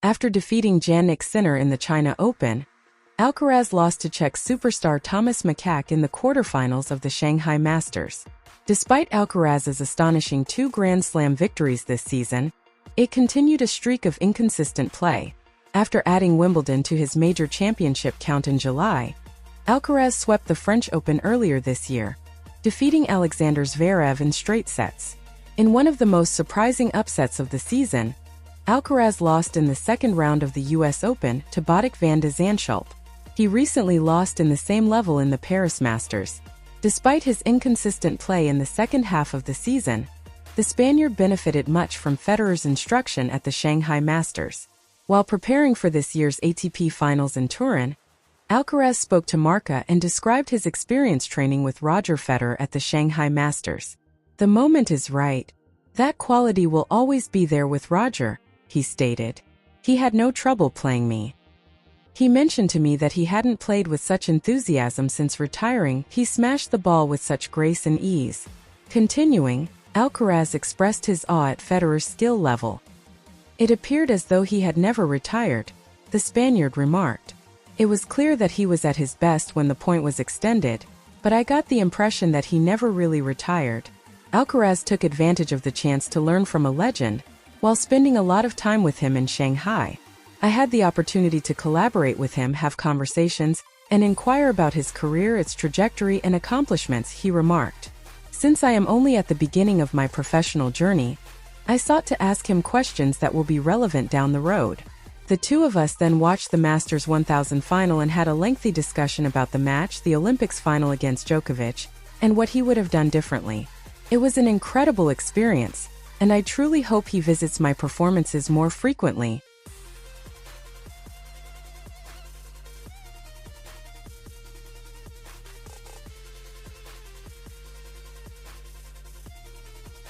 After defeating Jannik Sinner in the China Open, Alcaraz lost to Czech superstar Thomas Macaque in the quarterfinals of the Shanghai Masters. Despite Alcaraz's astonishing 2 Grand Slam victories this season, it continued a streak of inconsistent play. After adding Wimbledon to his major championship count in July, Alcaraz swept the French Open earlier this year, defeating Alexander Zverev in straight sets. In one of the most surprising upsets of the season, Alcaraz lost in the second round of the US Open to Botic van de Zandschulp. He recently lost in the same level in the Paris Masters. Despite his inconsistent play in the second half of the season, the Spaniard benefited much from Federer's instruction at the Shanghai Masters. While preparing for this year's ATP Finals in Turin, Alcaraz spoke to Marca and described his experience training with Roger Federer at the Shanghai Masters. "The moment is right. That quality will always be there with Roger," he stated. "He had no trouble playing me. He mentioned to me that he hadn't played with such enthusiasm since retiring. He smashed the ball with such grace and ease." Continuing, Alcaraz expressed his awe at Federer's skill level. "It appeared as though he had never retired," the Spaniard remarked. "It was clear that he was at his best when the point was extended, but I got the impression that he never really retired." Alcaraz took advantage of the chance to learn from a legend, while spending a lot of time with him in Shanghai. "I had the opportunity to collaborate with him, have conversations, and inquire about his career, its trajectory and accomplishments," he remarked. "Since I am only at the beginning of my professional journey, I sought to ask him questions that will be relevant down the road." The two of us then watched the Masters 1000 final and had a lengthy discussion about the match, the Olympics final against Djokovic, and what he would have done differently. "It was an incredible experience, and I truly hope he visits my performances more frequently,"